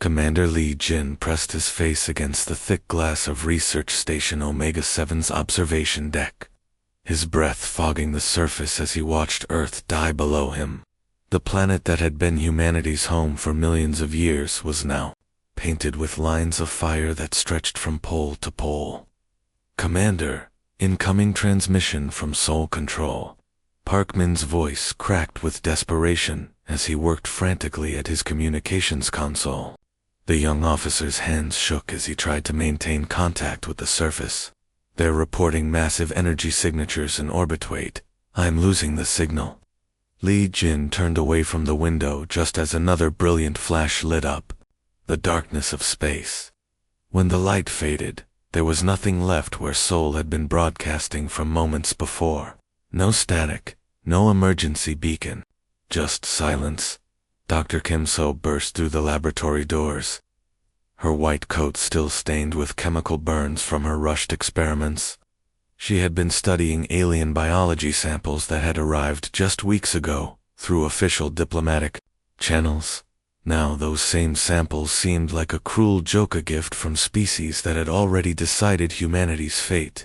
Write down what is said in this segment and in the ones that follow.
Commander Li Jin pressed his face against the thick glass of Research Station Omega-7's observation deck, his breath fogging the surface as he watched Earth die below him. The planet that had been humanity's home for millions of years was now painted with lines of fire that stretched from pole to pole. "Commander, incoming transmission from Seoul Control." Parkman's voice cracked with desperation as he worked frantically at his communications console. The young officer's hands shook as he tried to maintain contact with the surface. "They're reporting massive energy signatures in orbit. Wait, I'm losing the signal." Li Jin turned away from the window just as another brilliant flash lit up the darkness of space. When the light faded, there was nothing left where Seoul had been broadcasting from moments before. No static, no emergency beacon, just silence. Dr. Kim So burst through the laboratory doors, her white coat still stained with chemical burns from her rushed experiments. She had been studying alien biology samples that had arrived just weeks ago through official diplomatic channels. Now those same samples seemed like a cruel joke, a gift from species that had already decided humanity's fate.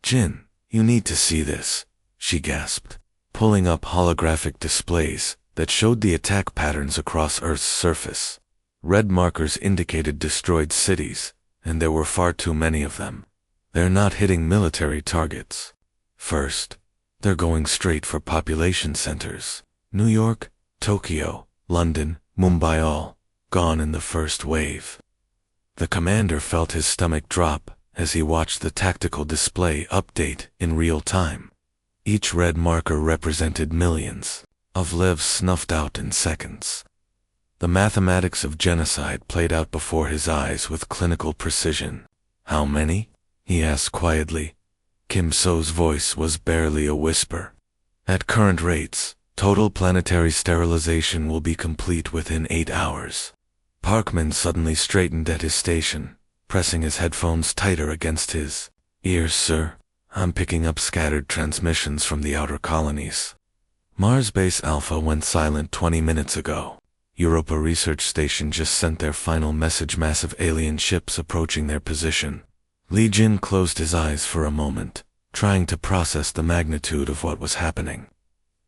"Jin, you need to see this," she gasped, pulling up holographic displays that showed the attack patterns across Earth's surface. Red markers indicated destroyed cities, and there were far too many of them. "They're not hitting military targets. First, they're going straight for population centers. New York, Tokyo, London, Mumbai, all gone in the first wave." The commander felt his stomach drop as he watched the tactical display update in real time. Each red marker represented millions of lives snuffed out in seconds. The mathematics of genocide played out before his eyes with clinical precision. "How many?" he asked quietly. Kim So's voice was barely a whisper. "At current rates, total planetary sterilization will be complete within 8 hours. Parkman suddenly straightened at his station, pressing his headphones tighter against his ears. "Sir, I'm picking up scattered transmissions from the outer colonies. Mars Base Alpha went silent 20 minutes ago. Europa Research Station just sent their final message. Massive alien ships approaching their position." Li Jin closed his eyes for a moment, trying to process the magnitude of what was happening.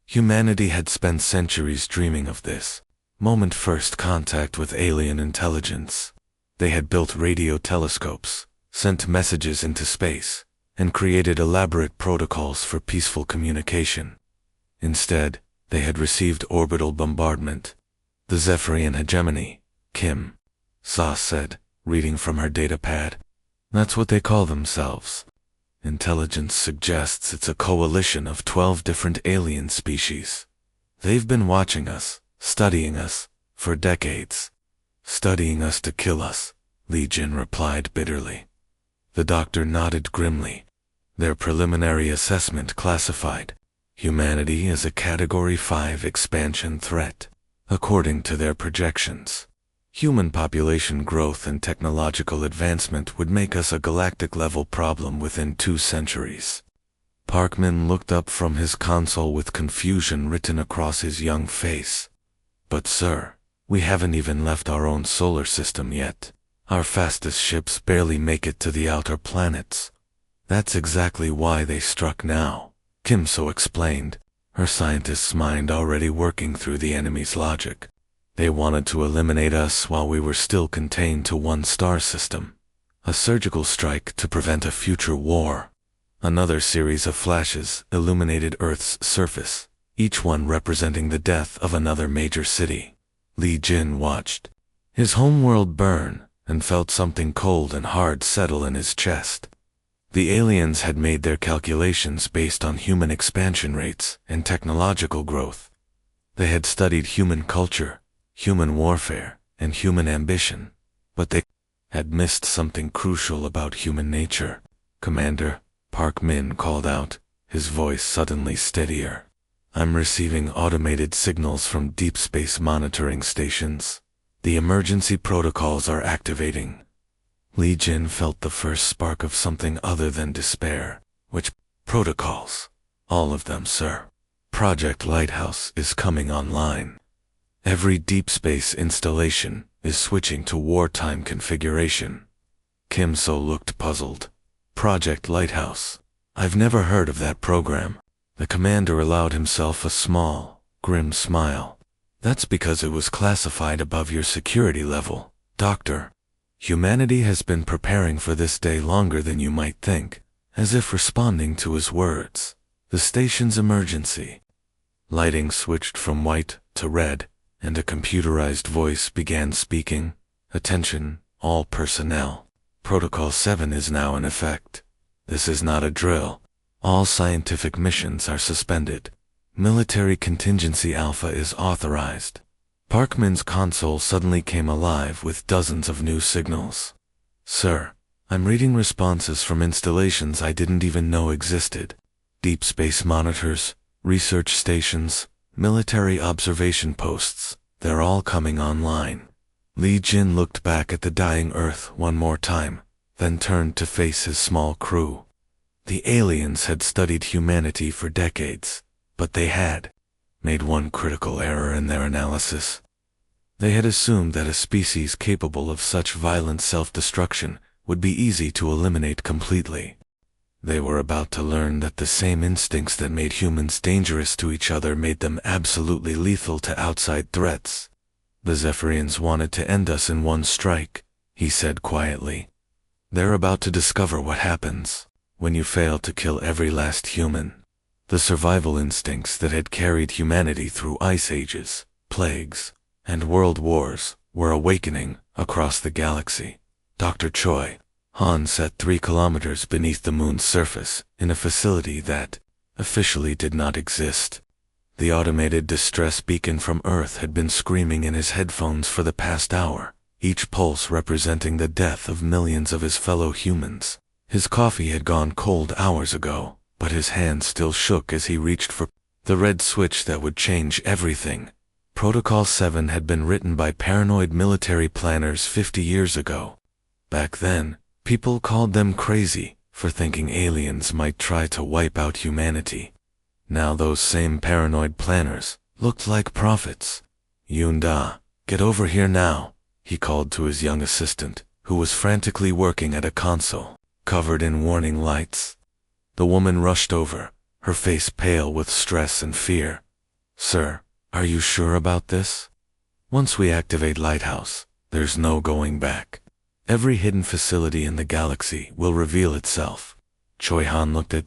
Humanity had spent centuries dreaming of this moment, first contact with alien intelligence. They had built radio telescopes, sent messages into space, and created elaborate protocols for peaceful communication. Instead, they had received orbital bombardment. "The Zephyrian hegemony," Kim So said, reading from her datapad. "That's what they call themselves. Intelligence suggests it's a coalition of 12 different alien species. They've been watching us, studying us, for decades. Studying us to kill us," Li Jin replied bitterly. The doctor nodded grimly. "Their preliminary assessment classified humanity as a Category 5 expansion threat. According to their projections, human population growth and technological advancement would make us a galactic-level problem within 2 centuries. Parkman looked up from his console with confusion written across his young face. "But sir, we haven't even left our own solar system yet. Our fastest ships barely make it to the outer planets." "That's exactly why they struck now," Kim So explained, her scientist's mind already working through the enemy's logic. "They wanted to eliminate us while we were still contained to one star system. A surgical strike to prevent a future war." Another series of flashes illuminated Earth's surface, each one representing the death of another major city. Li Jin watched his homeworld burn and felt something cold and hard settle in his chest. The aliens had made their calculations based on human expansion rates and technological growth. They had studied human culture, human warfare, and human ambition, but they had missed something crucial about human nature. "Commander," Park Min called out, his voice suddenly steadier. "I'm receiving automated signals from deep space monitoring stations. The emergency protocols are activating." Li Jin felt the first spark of something other than despair. "Which protocols?" "All of them, sir. Project Lighthouse is coming online. Every deep space installation, is switching to wartime configuration. Kim So looked puzzled. Project Lighthouse. I've never heard of that program. The commander allowed himself a small, grim smile. That's because it was classified above your security level, Doctor. Humanity has been preparing for this day longer than you might think, as if responding to his words. The station's emergency. Lighting switched from white to red, and a computerized voice began speaking. Attention, all personnel. Protocol 7 is now in effect. This is not a drill. All scientific missions are suspended. Military Contingency Alpha is authorized. Parkman's console suddenly came alive with dozens of new signals. Sir, I'm reading responses from installations I didn't even know existed. Deep space monitors, research stations, military observation posts, they're all coming online. Li Jin looked back at the dying Earth one more time, then turned to face his small crew. The aliens had studied humanity for decades, but they had made one critical error in their analysis. They had assumed that a species capable of such violent self-destruction would be easy to eliminate completely. They were about to learn that the same instincts that made humans dangerous to each other made them absolutely lethal to outside threats. The Zephyrians wanted to end us in one strike, he said quietly. They're about to discover what happens when you fail to kill every last human. The survival instincts that had carried humanity through ice ages, plagues, and world wars were awakening across the galaxy. Dr. Choi, Han sat 3 kilometers beneath the moon's surface in a facility that officially did not exist. The automated distress beacon from Earth had been screaming in his headphones for the past hour, each pulse representing the death of millions of his fellow humans. His coffee had gone cold hours ago, but his hand still shook as he reached for the red switch that would change everything. Protocol 7 had been written by paranoid military planners 50 years ago. Back then, people called them crazy for thinking aliens might try to wipe out humanity. Now those same paranoid planners looked like prophets. Yunda, get over here now, he called to his young assistant, who was frantically working at a console, covered in warning lights. The woman rushed over, her face pale with stress and fear. Sir, are you sure about this? Once we activate Lighthouse, there's no going back. Every hidden facility in the galaxy will reveal itself. Choi Han looked at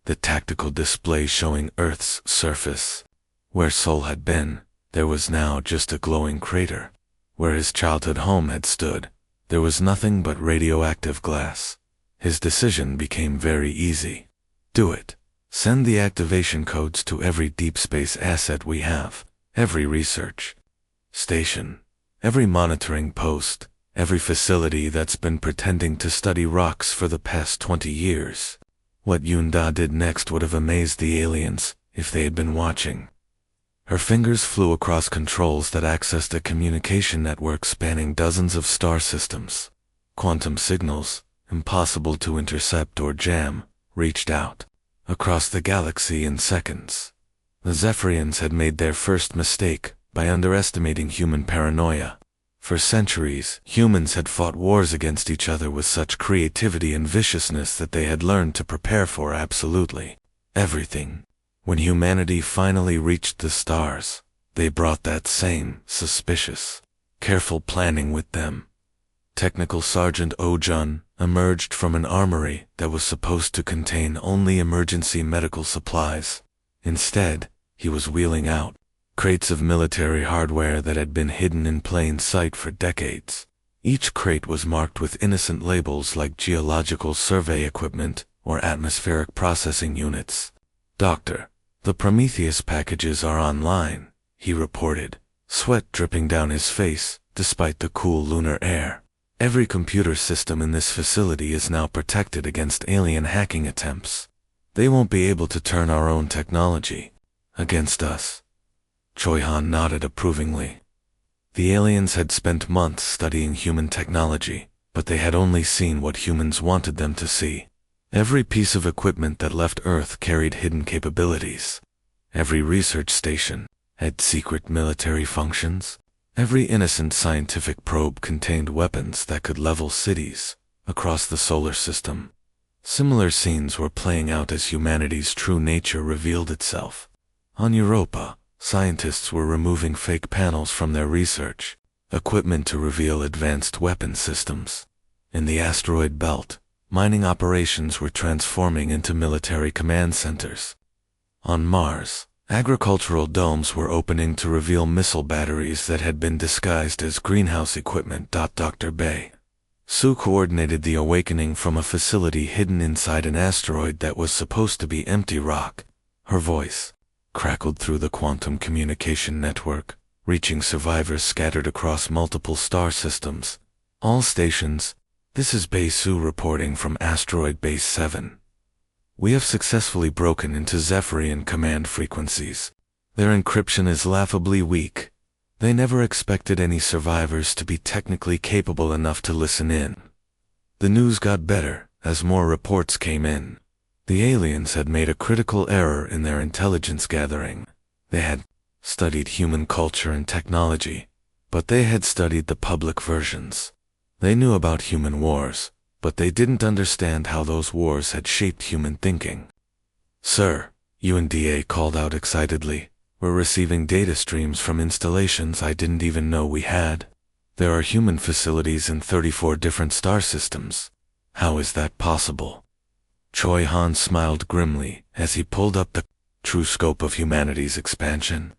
the tactical display showing Earth's surface. Where Sol had been, there was now just a glowing crater. Where his childhood home had stood, there was nothing but radioactive glass. His decision became very easy. Do it. Send the activation codes to every deep space asset we have, every research station, every monitoring post, every facility that's been pretending to study rocks for the past 20 years. What Yunda did next would have amazed the aliens if they had been watching. Her fingers flew across controls that accessed a communication network spanning dozens of star systems. Quantum signals, impossible to intercept or jam, reached out across the galaxy in seconds. The Zephyrians had made their first mistake by underestimating human paranoia. For centuries, humans had fought wars against each other with such creativity and viciousness that they had learned to prepare for absolutely everything. When humanity finally reached the stars, they brought that same suspicious, careful planning with them. Technical Sergeant Oh-jun emerged from an armory that was supposed to contain only emergency medical supplies. Instead, he was wheeling out crates of military hardware that had been hidden in plain sight for decades. Each crate was marked with innocent labels like geological survey equipment or atmospheric processing units. Doctor, the Prometheus packages are online, he reported, sweat dripping down his face despite the cool lunar air. Every computer system in this facility is now protected against alien hacking attempts. They won't be able to turn our own technology against us. Choi Han nodded approvingly. The aliens had spent months studying human technology, but they had only seen what humans wanted them to see. Every piece of equipment that left Earth carried hidden capabilities. Every research station had secret military functions. Every innocent scientific probe contained weapons that could level cities across the solar system. Similar scenes were playing out as humanity's true nature revealed itself. On Europa, scientists were removing fake panels from their research equipment to reveal advanced weapon systems. In the asteroid belt, mining operations were transforming into military command centers. On Mars, agricultural domes were opening to reveal missile batteries that had been disguised as greenhouse equipment. Dr. Bay Sue coordinated the awakening from a facility hidden inside an asteroid that was supposed to be empty rock. Her voice crackled through the quantum communication network, reaching survivors scattered across multiple star systems. All stations, this is Bay Sue reporting from Asteroid Base 7. We have successfully broken into Zephyrian command frequencies. Their encryption is laughably weak. They never expected any survivors to be technically capable enough to listen in. The news got better as more reports came in. The aliens had made a critical error in their intelligence gathering. They had studied human culture and technology, but they had studied the public versions. They knew about human wars, but they didn't understand how those wars had shaped human thinking. Sir, UNDA called out excitedly, we're receiving data streams from installations I didn't even know we had. There are human facilities in 34 different star systems. How is that possible? Choi Han smiled grimly as he pulled up the true scope of humanity's expansion.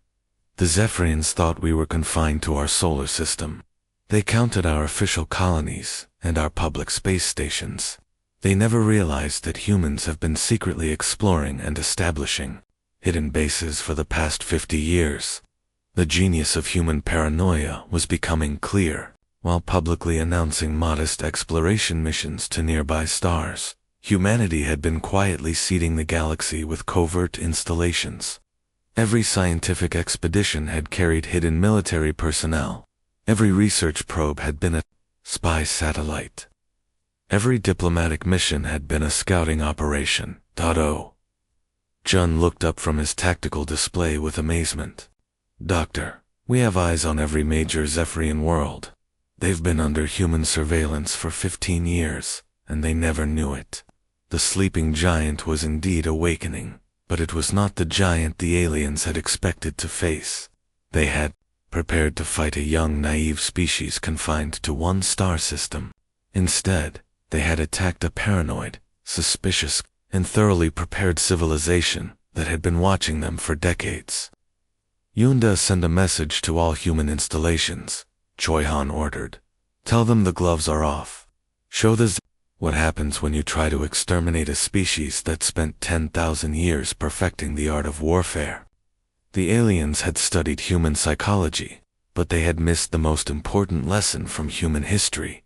The Zephyrians thought we were confined to our solar system. They counted our official colonies and our public space stations. They never realized that humans have been secretly exploring and establishing hidden bases for the past 50 years. The genius of human paranoia was becoming clear. While publicly announcing modest exploration missions to nearby stars, humanity had been quietly seeding the galaxy with covert installations. Every scientific expedition had carried hidden military personnel. Every research probe had been a spy satellite. Every diplomatic mission had been a scouting operation. Jun looked up from his tactical display with amazement. Doctor, we have eyes on every major Zephyrian world. They've been under human surveillance for 15 years, and they never knew it. The sleeping giant was indeed awakening, but it was not the giant the aliens had expected to face. They had prepared to fight a young, naive species confined to one star system. Instead, they had attacked a paranoid, suspicious, and thoroughly prepared civilization that had been watching them for decades. Yunda send a message to all human installations, Choi Han ordered. Tell them the gloves are off. Show what happens when you try to exterminate a species that spent 10,000 years perfecting the art of warfare. The aliens had studied human psychology, but they had missed the most important lesson from human history.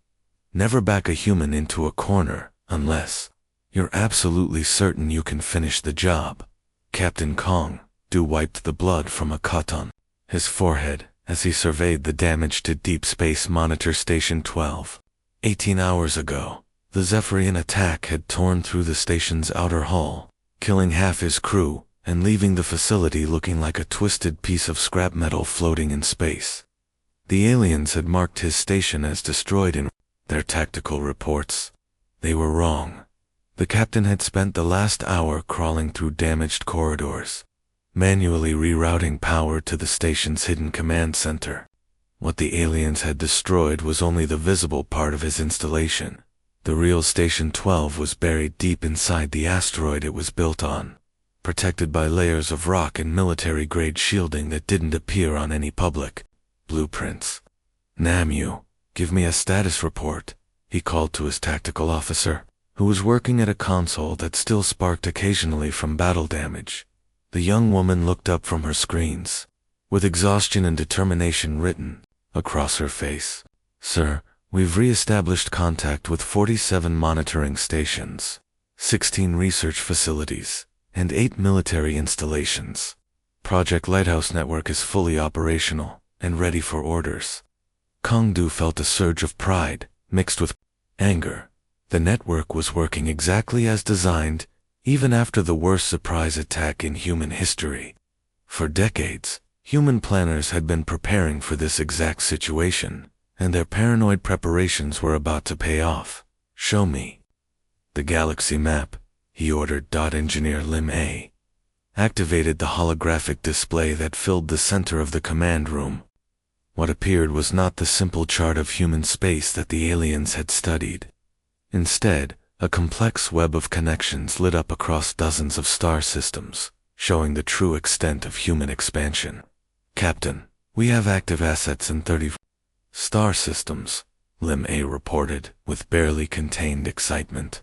Never back a human into a corner unless you're absolutely certain you can finish the job. Captain Kong wiped the blood from a cut on his forehead as he surveyed the damage to Deep Space Monitor Station 12. 18 hours ago, the Zephyrian attack had torn through the station's outer hull, killing half his crew and leaving the facility looking like a twisted piece of scrap metal floating in space. The aliens had marked his station as destroyed in their tactical reports. They were wrong. The captain had spent the last hour crawling through damaged corridors, manually rerouting power to the station's hidden command center. What the aliens had destroyed was only the visible part of his installation. The real Station 12 was buried deep inside the asteroid it was built on, protected by layers of rock and military-grade shielding that didn't appear on any public blueprints. Namu, give me a status report, he called to his tactical officer, who was working at a console that still sparked occasionally from battle damage. The young woman looked up from her screens, with exhaustion and determination written across her face. Sir, we've re-established contact with 47 monitoring stations, 16 research facilities, and 8 military installations. Project Lighthouse Network is fully operational and ready for orders. Kongdu felt a surge of pride, mixed with anger. The network was working exactly as designed, even after the worst surprise attack in human history. For decades, Human planners had been preparing for this exact situation, and their paranoid preparations were about to pay off. "Show me the galaxy map," he ordered. Engineer Lim A activated the holographic display that filled the center of the command room. What appeared was not the simple chart of human space that the aliens had studied. Instead, a complex web of connections lit up across dozens of star systems, showing the true extent of human expansion. "Captain, we have active assets in 30 star systems," Lim A reported, with barely contained excitement.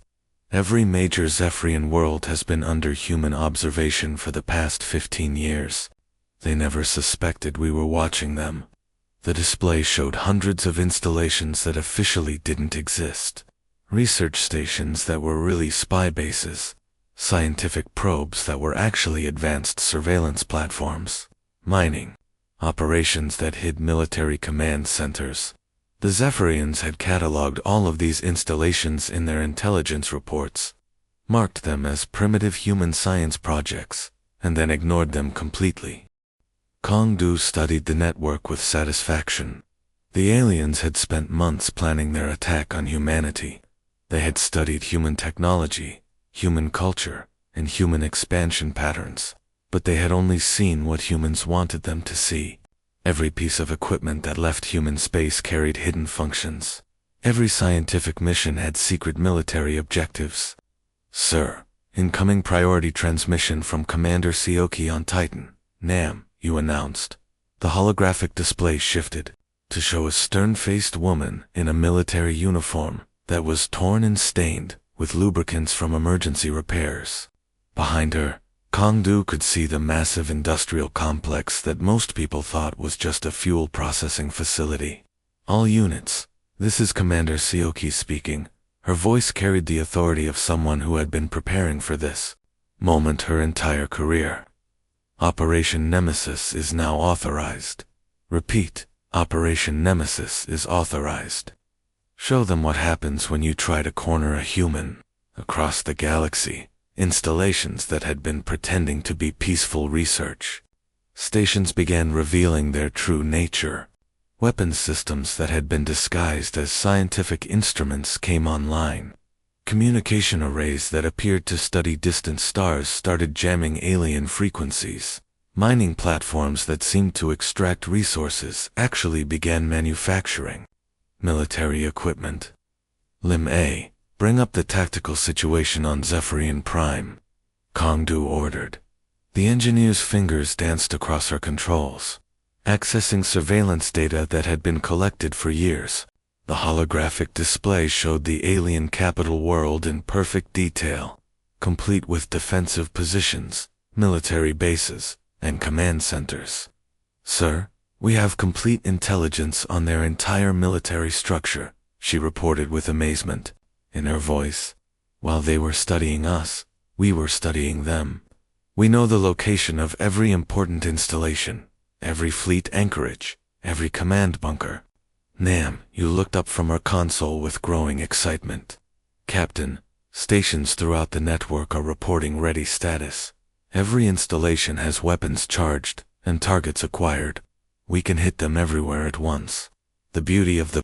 "Every major Zephyrian world has been under human observation for the past 15 years. They never suspected we were watching them." The display showed hundreds of installations that officially didn't exist. Research stations that were really spy bases. Scientific probes that were actually advanced surveillance platforms. Mining operations that hid military command centers. The Zephyrians had cataloged all of these installations in their intelligence reports, marked them as primitive human science projects, and then ignored them completely. Kongdu studied the network with satisfaction. The aliens had spent months planning their attack on humanity. They had studied human technology, human culture, and human expansion patterns, but they had only seen what humans wanted them to see. Every piece of equipment that left human space carried hidden functions. Every scientific mission had secret military objectives. "Sir, incoming priority transmission from Commander Sioki on Titan, Nam," you announced. The holographic display shifted to show a stern-faced woman in a military uniform that was torn and stained with lubricants from emergency repairs. Behind her, Kongdu could see the massive industrial complex that most people thought was just a fuel processing facility. "All units, this is Commander Sioki speaking." Her voice carried the authority of someone who had been preparing for this moment her entire career. "Operation Nemesis is now authorized. Repeat, Operation Nemesis is authorized. Show them what happens when you try to corner a human." Across the galaxy, installations that had been pretending to be peaceful research stations began revealing their true nature. Weapons systems that had been disguised as scientific instruments came online. Communication arrays that appeared to study distant stars started jamming alien frequencies. Mining platforms that seemed to extract resources actually began manufacturing military equipment. "Lim A, bring up the tactical situation on Zephyrian Prime," Kongdu ordered. The engineer's fingers danced across her controls, accessing surveillance data that had been collected for years. The holographic display showed the alien capital world in perfect detail, complete with defensive positions, military bases, and command centers. "Sir, we have complete intelligence on their entire military structure," she reported with amazement in her voice. "While they were studying us, we were studying them. We know the location of every important installation, every fleet anchorage, every command bunker." Nam, you looked up from her console with growing excitement. "Captain, stations throughout the network are reporting ready status. Every installation has weapons charged and targets acquired. We can hit them everywhere at once." The beauty of the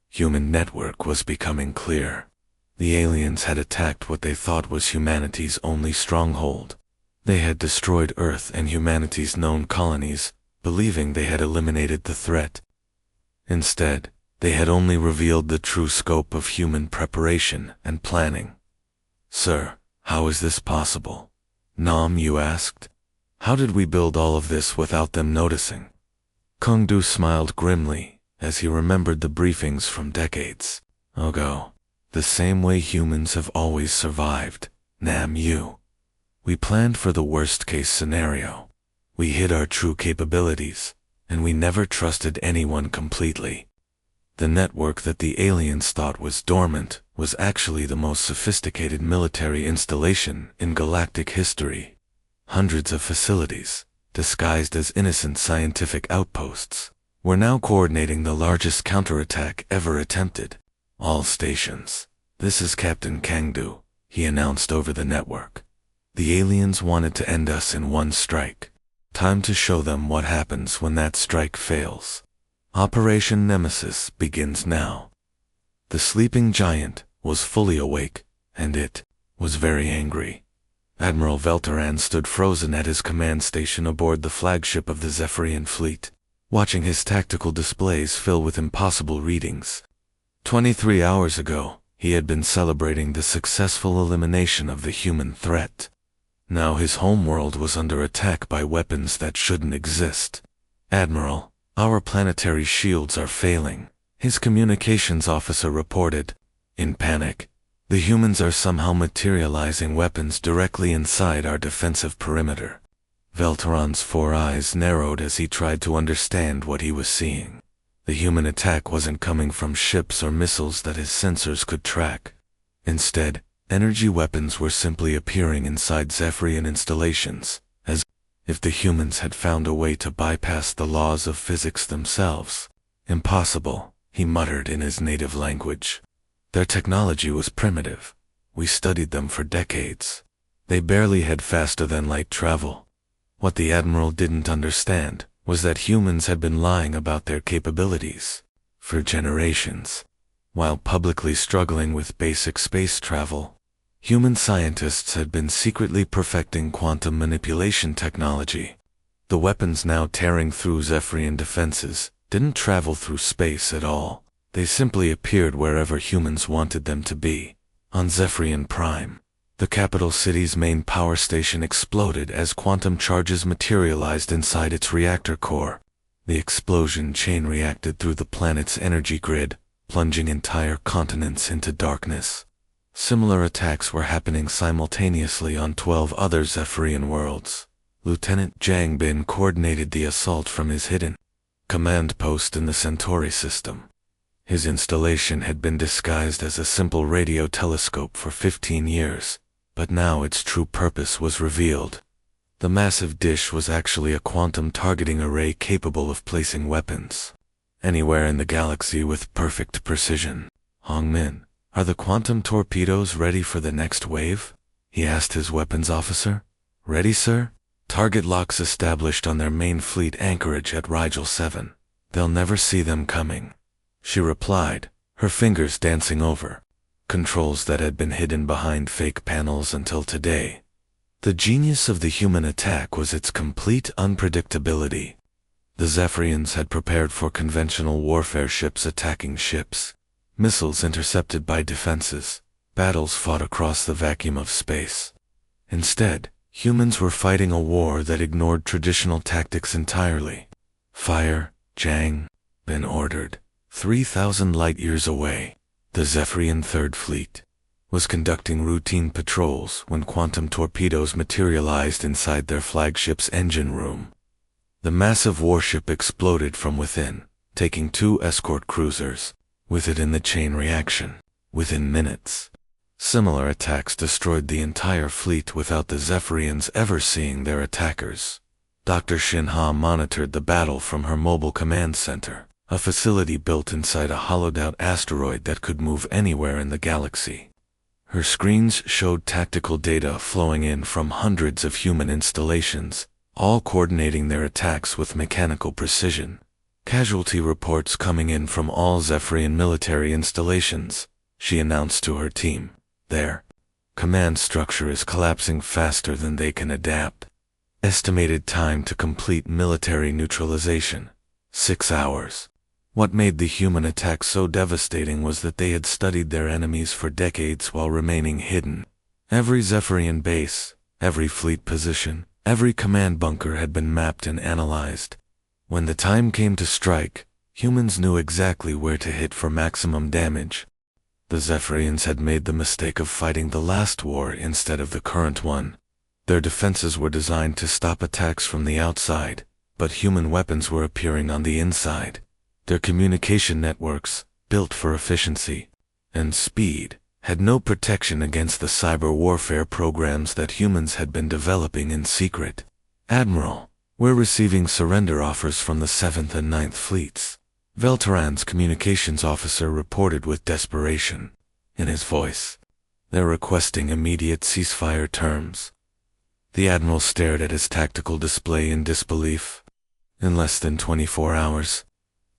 human network was becoming clear. The aliens had attacked what they thought was humanity's only stronghold. They had destroyed Earth and humanity's known colonies, believing they had eliminated the threat. Instead, they had only revealed the true scope of human preparation and planning. "Sir, how is this possible?" Nam, you asked. "How did we build all of this without them noticing?" Kongdu smiled grimly as he remembered the briefings from decades ago. "The same way humans have always survived, Nam Yu. We planned for the worst-case scenario. We hid our true capabilities, and we never trusted anyone completely. The network that the aliens thought was dormant was actually the most sophisticated military installation in galactic history. Hundreds of facilities, disguised as innocent scientific outposts, were now coordinating the largest counterattack ever attempted. All stations. This is Captain Kangdu, he announced over the network. The aliens wanted to end us in one strike. Time to show them what happens when that strike fails. Operation Nemesis begins now. The sleeping giant was fully awake, and it was very angry. Admiral Velteran stood frozen at his command station aboard the flagship of the Zephyrian fleet, watching his tactical displays fill with impossible readings. 23 hours ago, he had been celebrating the successful elimination of the human threat. Now his homeworld was under attack by weapons that shouldn't exist. "Admiral, our planetary shields are failing," his communications officer reported. In panic, "The humans are somehow materializing weapons directly inside our defensive perimeter." Velteran's 4 eyes narrowed as he tried to understand what he was seeing. The human attack wasn't coming from ships or missiles that his sensors could track. Instead, energy weapons were simply appearing inside Zephyrian installations, as if the humans had found a way to bypass the laws of physics themselves. "Impossible," he muttered in his native language. "Their technology was primitive. We studied them for decades. They barely had faster-than-light travel." What the Admiral didn't understand was that humans had been lying about their capabilities for generations. While publicly struggling with basic space travel, human scientists had been secretly perfecting quantum manipulation technology. The weapons now tearing through Zephyrian defenses didn't travel through space at all. They simply appeared wherever humans wanted them to be. On Zephyrian Prime, the capital city's main power station exploded as quantum charges materialized inside its reactor core. The explosion chain reacted through the planet's energy grid, plunging entire continents into darkness. Similar attacks were happening simultaneously on 12 other Zephyrian worlds. Lieutenant Jang Bin coordinated the assault from his hidden command post in the Centauri system. His installation had been disguised as a simple radio telescope for 15 years, but now its true purpose was revealed. The massive dish was actually a quantum targeting array capable of placing weapons anywhere in the galaxy with perfect precision. "Hongmin, are the quantum torpedoes ready for the next wave?" he asked his weapons officer. "Ready, sir. Target locks established on their main fleet anchorage at Rigel 7. They'll never see them coming," she replied, her fingers dancing over controls that had been hidden behind fake panels until today. The genius of the human attack was its complete unpredictability. The Zephyrians had prepared for conventional warfare ships attacking ships, missiles intercepted by defenses, battles fought across the vacuum of space. Instead, humans were fighting a war that ignored traditional tactics entirely. "Fire, Jang," Bin ordered. 3,000 light-years away, the Zephyrian Third Fleet was conducting routine patrols when quantum torpedoes materialized inside their flagship's engine room. The massive warship exploded from within, taking 2 escort cruisers with it in the chain reaction. Within minutes, similar attacks destroyed the entire fleet without the Zephyrians ever seeing their attackers. Dr. Shinha monitored the battle from her mobile command center, a facility built inside a hollowed-out asteroid that could move anywhere in the galaxy. Her screens showed tactical data flowing in from hundreds of human installations, all coordinating their attacks with mechanical precision. "Casualty reports coming in from all Zephyrian military installations," she announced to her team. "Their command structure is collapsing faster than they can adapt. Estimated time to complete military neutralization, 6 hours. What made the human attack so devastating was that they had studied their enemies for decades while remaining hidden. Every Zephyrian base, every fleet position, every command bunker had been mapped and analyzed. When the time came to strike, humans knew exactly where to hit for maximum damage. The Zephyrians had made the mistake of fighting the last war instead of the current one. Their defenses were designed to stop attacks from the outside, but human weapons were appearing on the inside. Their communication networks, built for efficiency and speed, had no protection against the cyber warfare programs that humans had been developing in secret. "Admiral, we're receiving surrender offers from the 7th and 9th Fleets," Velteran's communications officer reported with desperation in his voice. "They're requesting immediate ceasefire terms." The Admiral stared at his tactical display in disbelief. In less than 24 hours,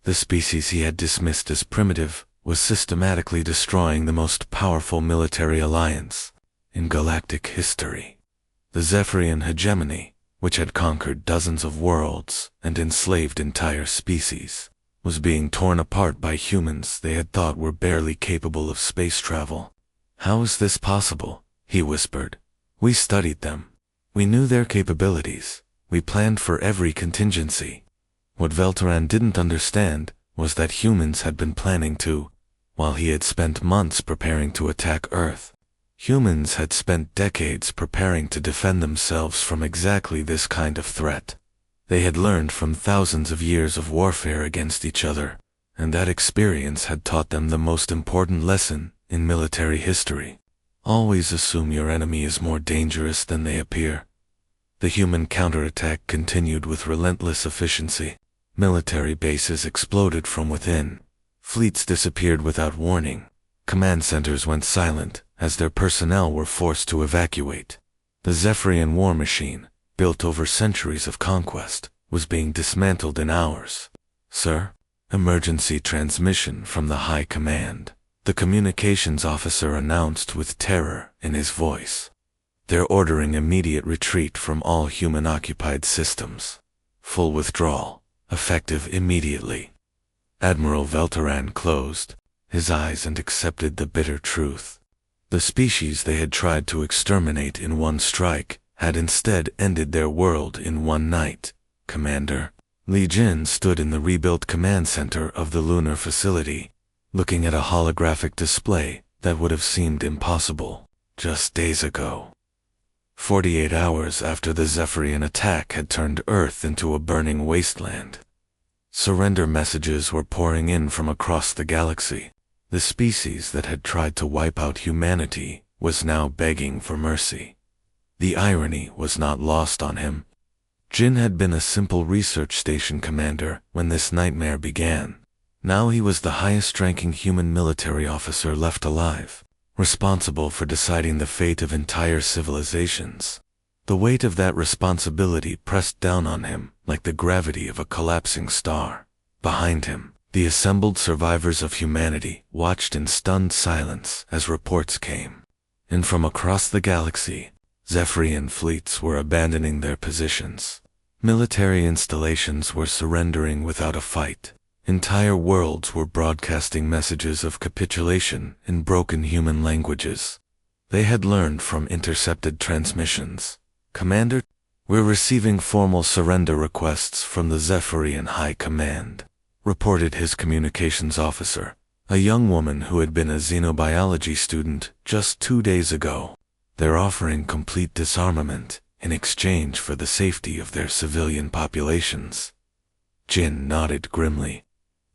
the species he had dismissed as primitive was systematically destroying the most powerful military alliance in galactic history. The Zephyrian hegemony, which had conquered dozens of worlds and enslaved entire species, was being torn apart by humans they had thought were barely capable of space travel. "How is this possible?" he whispered. "We studied them. We knew their capabilities. We planned for every contingency." What Velteran didn't understand was that humans had been planning too, while he had spent months preparing to attack Earth. Humans had spent decades preparing to defend themselves from exactly this kind of threat. They had learned from thousands of years of warfare against each other, and that experience had taught them the most important lesson in military history. Always assume your enemy is more dangerous than they appear. The human counterattack continued with relentless efficiency. Military bases exploded from within. Fleets disappeared without warning. Command centers went silent as their personnel were forced to evacuate. The Zephyrian war machine, built over centuries of conquest, was being dismantled in hours. "Sir?" "Emergency transmission from the High Command," the communications officer announced with terror in his voice. "They're ordering immediate retreat from all human-occupied systems. Full withdrawal, effective immediately." Admiral Velteran closed his eyes and accepted the bitter truth. The species they had tried to exterminate in one strike had instead ended their world in one night. "Commander." Li Jin stood in the rebuilt command center of the lunar facility, looking at a holographic display that would have seemed impossible just days ago. 48 hours after the Zephyrian attack had turned Earth into a burning wasteland. Surrender messages were pouring in from across the galaxy. The species that had tried to wipe out humanity was now begging for mercy. The irony was not lost on him. Jin had been a simple research station commander when this nightmare began. Now he was the highest-ranking human military officer left alive, responsible for deciding the fate of entire civilizations. The weight of that responsibility pressed down on him like the gravity of a collapsing star. Behind him, the assembled survivors of humanity watched in stunned silence as reports came. And from across the galaxy, Zephyrian fleets were abandoning their positions. Military installations were surrendering without a fight. Entire worlds were broadcasting messages of capitulation in broken human languages. They had learned from intercepted transmissions. "Commander, we're receiving formal surrender requests from the Zephyrian High Command," reported his communications officer, a young woman who had been a xenobiology student just 2 days ago. "They're offering complete disarmament in exchange for the safety of their civilian populations." Jin nodded grimly.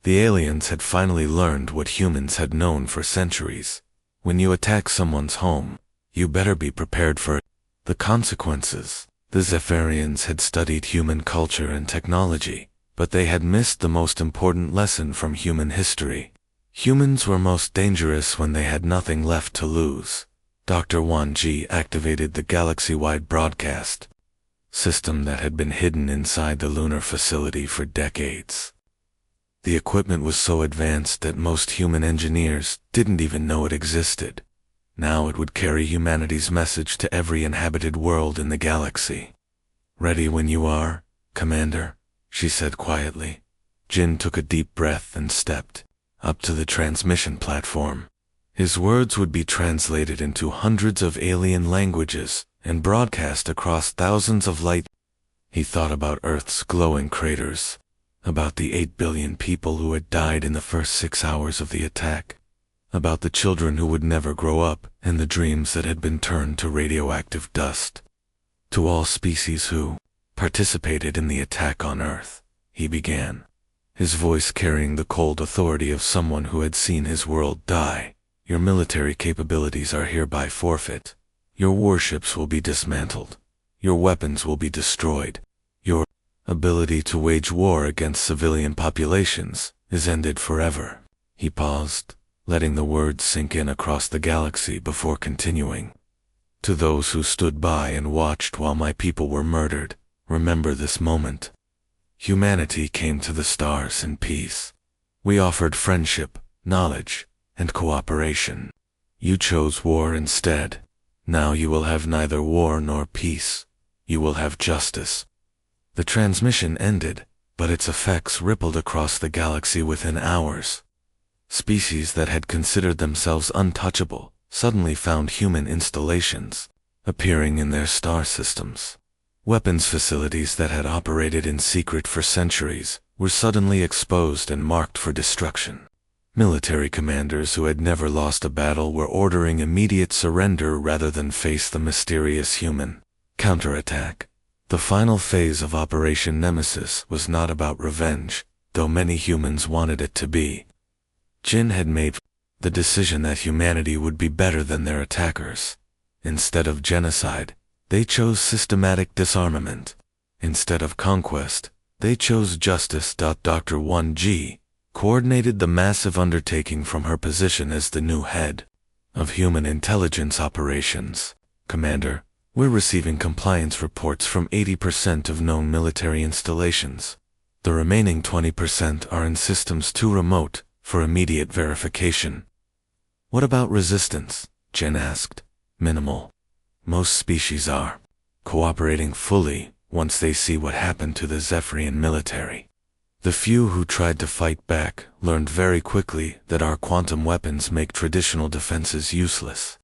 The aliens had finally learned what humans had known for centuries. When you attack someone's home, you better be prepared for the consequences. The Zephyrians had studied human culture and technology, but they had missed the most important lesson from human history. Humans were most dangerous when they had nothing left to lose. Dr. Wan Ji activated the galaxy-wide broadcast system that had been hidden inside the lunar facility for decades. The equipment was so advanced that most human engineers didn't even know it existed. Now it would carry humanity's message to every inhabited world in the galaxy. "Ready when you are, Commander," she said quietly. Jin took a deep breath and stepped up to the transmission platform. His words would be translated into hundreds of alien languages and broadcast across thousands of light. He thought about Earth's glowing craters, about the 8 billion people who had died in the first 6 hours of the attack, about the children who would never grow up and the dreams that had been turned to radioactive dust. "To all species who participated in the attack on Earth," he began, his voice carrying the cold authority of someone who had seen his world die. "Your military capabilities are hereby forfeit. Your warships will be dismantled. Your weapons will be destroyed. Your ability to wage war against civilian populations is ended forever." He paused, letting the words sink in across the galaxy before continuing. To those who stood by and watched while my people were murdered, remember this moment. Humanity came to the stars in peace. We offered friendship, knowledge, and cooperation. You chose war instead. Now you will have neither war nor peace. You will have justice." The transmission ended, but its effects rippled across the galaxy within hours. Species that had considered themselves untouchable suddenly found human installations appearing in their star systems. Weapons facilities that had operated in secret for centuries were suddenly exposed and marked for destruction. Military commanders who had never lost a battle were ordering immediate surrender rather than face the mysterious human counterattack. The final phase of Operation Nemesis was not about revenge, though many humans wanted it to be. Jin had made the decision that humanity would be better than their attackers. Instead of genocide, they chose systematic disarmament. Instead of conquest, they chose justice. Dr. 1G coordinated the massive undertaking from her position as the new head of Human Intelligence Operations. "Commander, we're receiving compliance reports from 80% of known military installations. The remaining 20% are in systems too remote for immediate verification." "What about resistance?" Jin asked. "Minimal. Most species are cooperating fully once they see what happened to the Zephyrian military. The few who tried to fight back learned very quickly that our quantum weapons make traditional defenses useless."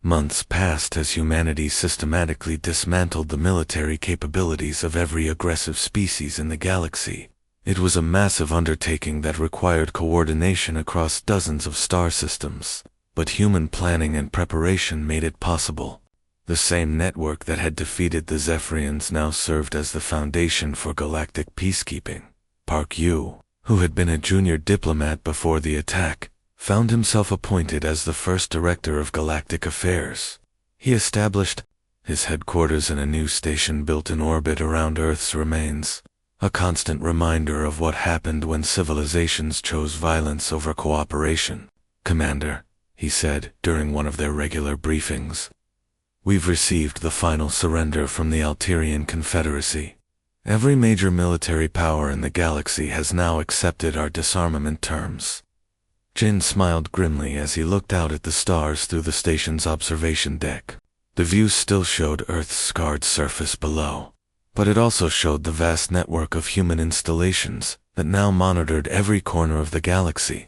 Months passed as humanity systematically dismantled the military capabilities of every aggressive species in the galaxy. It was a massive undertaking that required coordination across dozens of star systems, but human planning and preparation made it possible. The same network that had defeated the Zephyrians now served as the foundation for galactic peacekeeping. Park Yu, who had been a junior diplomat before the attack, found himself appointed as the first director of galactic affairs. He established his headquarters in a new station built in orbit around Earth's remains, a constant reminder of what happened when civilizations chose violence over cooperation. "Commander," he said during one of their regular briefings, "we've received the final surrender from the Alterian Confederacy. Every major military power in the galaxy has now accepted our disarmament terms." Jin smiled grimly as he looked out at the stars through the station's observation deck. The view still showed Earth's scarred surface below, but it also showed the vast network of human installations that now monitored every corner of the galaxy.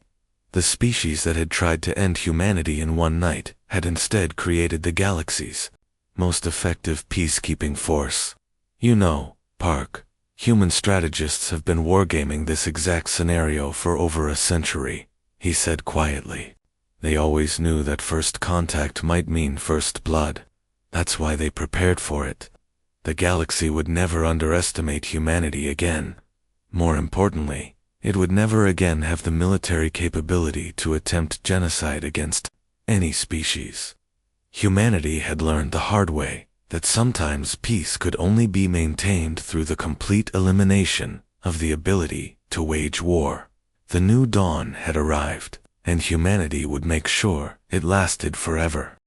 The species that had tried to end humanity in one night had instead created the galaxy's most effective peacekeeping force. "You know, Park, human strategists have been wargaming this exact scenario for over a century," he said quietly. "They always knew that first contact might mean first blood. That's why they prepared for it. The galaxy would never underestimate humanity again. More importantly, it would never again have the military capability to attempt genocide against any species." Humanity had learned the hard way that sometimes peace could only be maintained through the complete elimination of the ability to wage war. The new dawn had arrived, and humanity would make sure it lasted forever.